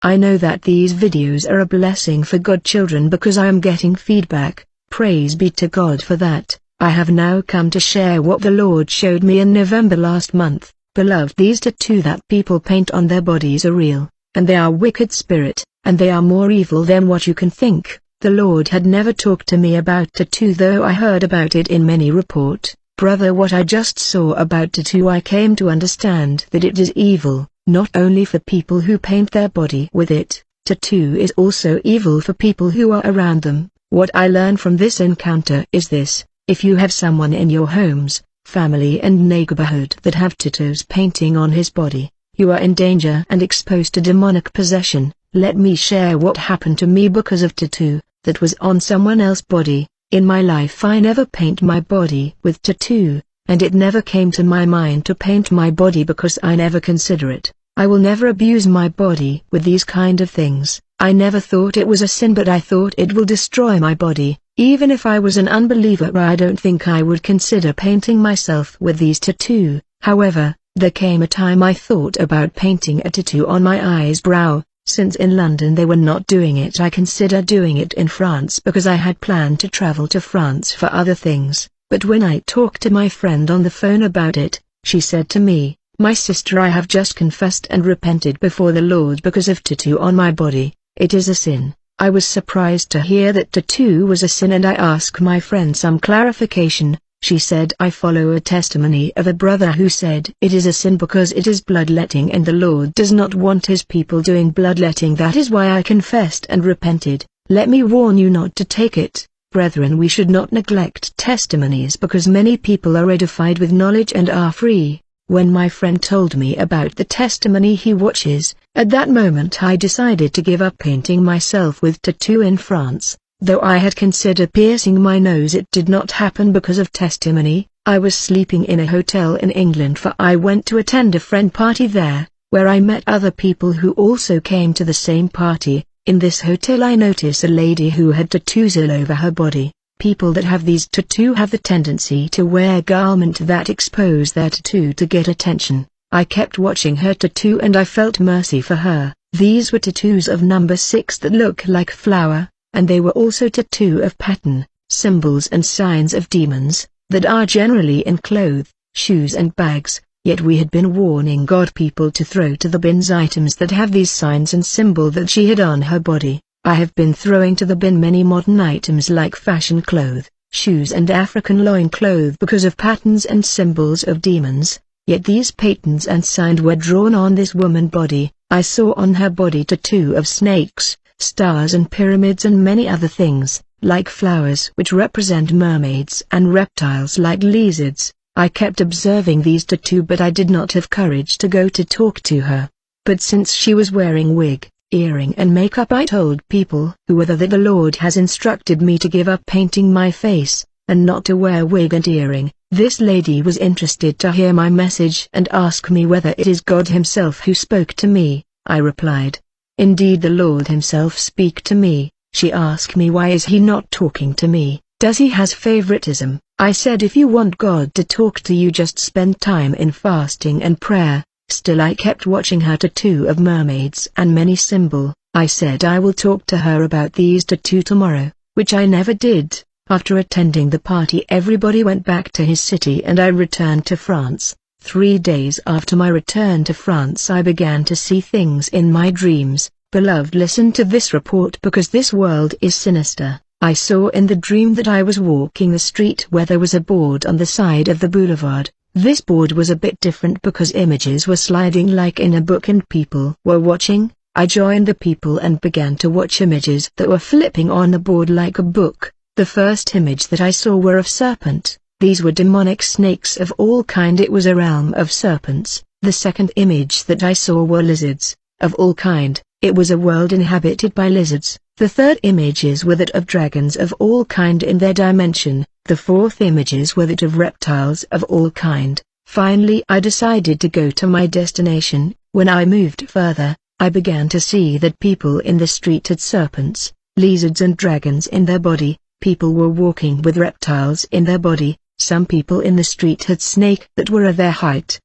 I know that these videos are a blessing for godchildren because I am getting feedback. Praise be to God for that. I have now come to share what the Lord showed me in November last month. Beloved, these tattoos that people paint on their bodies are real, and they are wicked spirit, and they are more evil than what you can think. The Lord had never talked to me about tattoo, though I heard about it in many report. Brother, what I just saw about tattoo, I came to understand that it is evil, not only for people who paint their body with it. Tattoo is also evil for people who are around them. What I learned from this encounter is this: if you have someone in your homes, family and neighborhood that have tattoos painting on his body, you are in danger and exposed to demonic possession. Let me share what happened to me because of tattoo that was on someone else's body. In my life I never paint my body with tattoo, and it never came to my mind to paint my body because I never consider it. I will never abuse my body with these kind of things. I never thought it was a sin, but I thought it will destroy my body. Even if I was an unbeliever, I don't think I would consider painting myself with these tattoo. However, there came a time I thought about painting a tattoo on my eyebrow. Since in London they were not doing it, I considered doing it in France because I had planned to travel to France for other things. But when I talked to my friend on the phone about it, she said to me, "My sister, I have just confessed and repented before the Lord because of tattoo on my body. It is a sin." I was surprised to hear that tattoo was a sin, and I asked my friend some clarification. She said, "I follow a testimony of a brother who said it is a sin because it is bloodletting, and the Lord does not want his people doing bloodletting. That is why I confessed and repented." Let me warn you not to take it. Brethren, we should not neglect testimonies because many people are edified with knowledge and are free. When my friend told me about the testimony he watches, at that moment I decided to give up painting myself with tattoo in France. Though I had considered piercing my nose, it did not happen because of testimony. I was sleeping in a hotel in England, for I went to attend a friend party there, where I met other people who also came to the same party. In this hotel I noticed a lady who had tattoos all over her body. People that have these tattoo have the tendency to wear garment that expose their tattoo to get attention. I kept watching her tattoo and I felt mercy for her. These were tattoos of number 6 that look like flower, and they were also tattoo of pattern, symbols and signs of demons, that are generally in clothes, shoes and bags. Yet we had been warning God people to throw to the bins items that have these signs and symbol that she had on her body. I have been throwing to the bin many modern items like fashion clothes, shoes and African loin cloth because of patterns and symbols of demons. Yet these patterns and signs were drawn on this woman's body. I saw on her body tattoo of snakes, stars and pyramids and many other things, like flowers which represent mermaids and reptiles like lizards. I kept observing these tattoo, but I did not have courage to go to talk to her. But since she was wearing wig, earring and makeup, I told people who were there that the Lord has instructed me to give up painting my face, and not to wear wig and earring. This lady was interested to hear my message and asked me whether it is God himself who spoke to me. I replied, "Indeed, the Lord himself speak to me." She asked me, "Why is he not talking to me? Does he has favoritism?" I said, "If you want God to talk to you, just spend time in fasting and prayer." Still I kept watching her tattoo of mermaids and many symbol. I said I will talk to her about these tattoo tomorrow, which I never did. After attending the party, everybody went back to his city and I returned to France. 3 days after my return to France, I began to see things in my dreams. Beloved, listen to this report because this world is sinister. I saw in the dream that I was walking the street where there was a board on the side of the boulevard. This board was a bit different because images were sliding like in a book and people were watching. I joined the people and began to watch images that were flipping on the board like a book. The first image that I saw were of serpent. These were demonic snakes of all kind. It was a realm of serpents. The second image that I saw were lizards, of all kind. It was a world inhabited by lizards. The third images were that of dragons of all kind in their dimension. The fourth images were that of reptiles of all kind. Finally I decided to go to my destination. When I moved further, I began to see that people in the street had serpents, lizards and dragons in their body. People were walking with reptiles in their body. Some people in the street had snake that were of their height.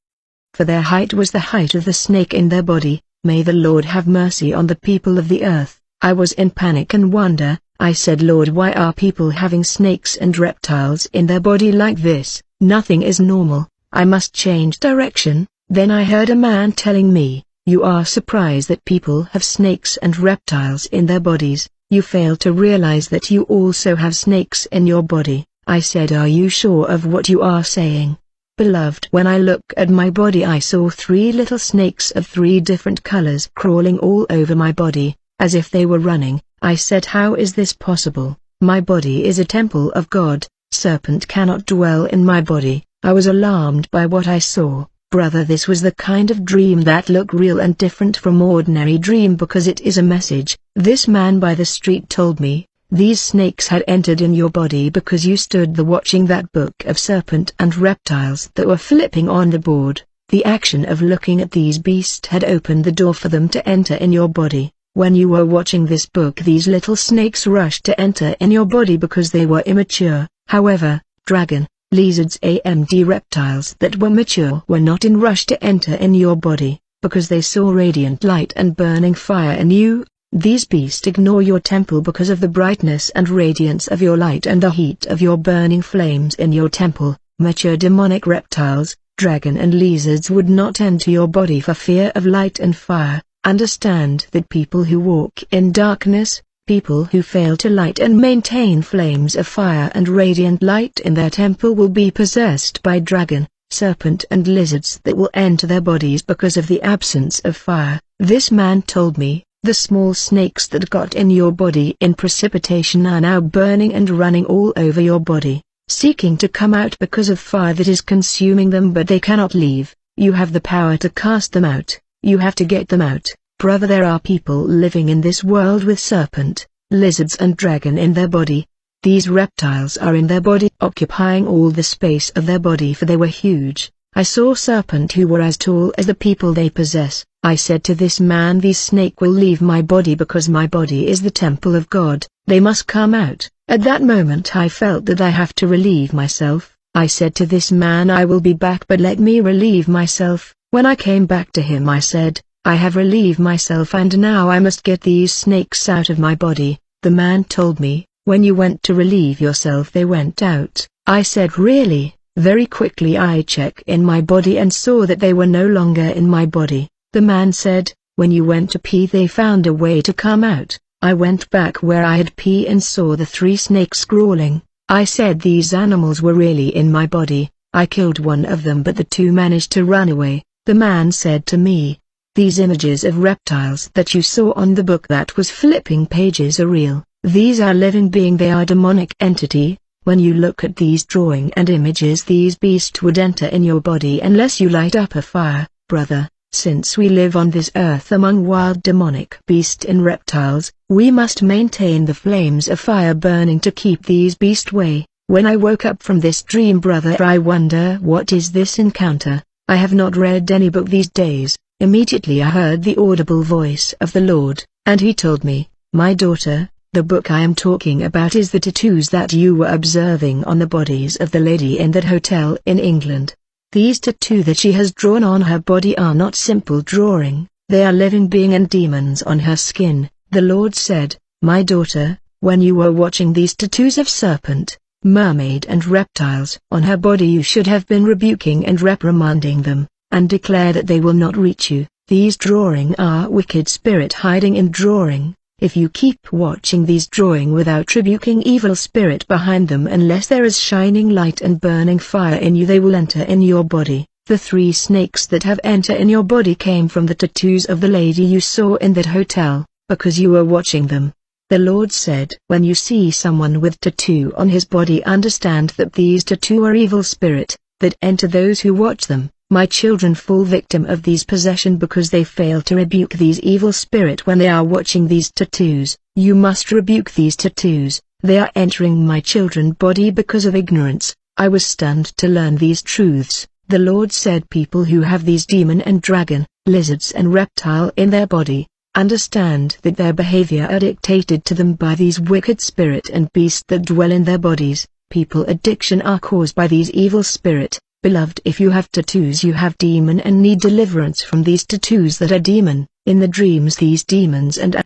For their height was the height of the snake in their body. May the Lord have mercy on the people of the earth. I was in panic and wonder. I said, Lord, why are people having snakes and reptiles in their body like this? Nothing is normal. I must change direction. Then I heard a man telling me, you are surprised that people have snakes and reptiles in their bodies. You fail to realize that you also have snakes in your body. I said, are you sure of what you are saying? Beloved, when I look at my body, I saw 3 little snakes of 3 different colors crawling all over my body, as if they were running. I said, how is this possible? My body is a temple of God. Serpent cannot dwell in my body. I was alarmed by what I saw. Brother, this was the kind of dream that looked real and different from ordinary dream because it is a message. This man by the street told me, these snakes had entered in your body because you stood there watching that book of serpent and reptiles that were flipping on the board. The action of looking at these beasts had opened the door for them to enter in your body. When you were watching this book, these little snakes rushed to enter in your body because they were immature. However, dragon, lizards and reptiles that were mature were not in rush to enter in your body, because they saw radiant light and burning fire in you. These beasts ignore your temple because of the brightness and radiance of your light and the heat of your burning flames in your temple. Mature demonic reptiles, dragon and lizards would not enter your body for fear of light and fire. Understand that people who walk in darkness, people who fail to light and maintain flames of fire and radiant light in their temple will be possessed by dragon, serpent and lizards that will enter their bodies because of the absence of fire. This man told me, the small snakes that got in your body in precipitation are now burning and running all over your body, seeking to come out because of fire that is consuming them, but they cannot leave. You have the power to cast them out. You have to get them out. Brother, there are people living in this world with serpent, lizards and dragon in their body. These reptiles are in their body, occupying all the space of their body, for they were huge. I saw serpent who were as tall as the people they possess. I said to this man, these snake will leave my body because my body is the temple of God. They must come out. At that moment I felt that I have to relieve myself. I said to this man, I will be back, but let me relieve myself. When I came back to him I said, I have relieved myself and now I must get these snakes out of my body. The man told me, when you went to relieve yourself they went out. I said, really? Very quickly I checked in my body and saw that they were no longer in my body. The man said, when you went to pee they found a way to come out. I went back where I had pee and saw the 3 snakes crawling. I said, these animals were really in my body. I killed one of them but the 2 managed to run away. The man said to me, these images of reptiles that you saw on the book that was flipping pages are real. These are living being, they are demonic entity. When you look at these drawing and images, these beasts would enter in your body unless you light up a fire. Brother, since we live on this earth among wild demonic beasts and reptiles, we must maintain the flames of fire burning to keep these beasts away. When I woke up from this dream, brother, I wonder what is this encounter. I have not read any book these days. Immediately I heard the audible voice of the Lord, and he told me, my daughter, the book I am talking about is the tattoos that you were observing on the bodies of the lady in that hotel in England. These tattoos that she has drawn on her body are not simple drawing, they are living being and demons on her skin. The Lord said, my daughter, when you were watching these tattoos of serpent, mermaid and reptiles on her body, you should have been rebuking and reprimanding them, and declare that they will not reach you. These drawing are wicked spirit hiding in drawing. If you keep watching these drawing without rebuking evil spirit behind them, unless there is shining light and burning fire in you, they will enter in your body. The 3 snakes that have entered in your body came from the tattoos of the lady you saw in that hotel, because you were watching them. The Lord said, when you see someone with tattoo on his body, understand that these tattoo are evil spirit, that enter those who watch them. My children fall victim of these possession because they fail to rebuke these evil spirit when they are watching these tattoos. You must rebuke these tattoos. They are entering my children's body because of ignorance. I was stunned to learn these truths. The Lord said, people who have these demon and dragon, lizards and reptile in their body, understand that their behavior are dictated to them by these wicked spirit and beasts that dwell in their bodies. People addiction are caused by these evil spirit. Beloved, if you have tattoos, you have demon and need deliverance from these tattoos that are demon. In the dreams these demons and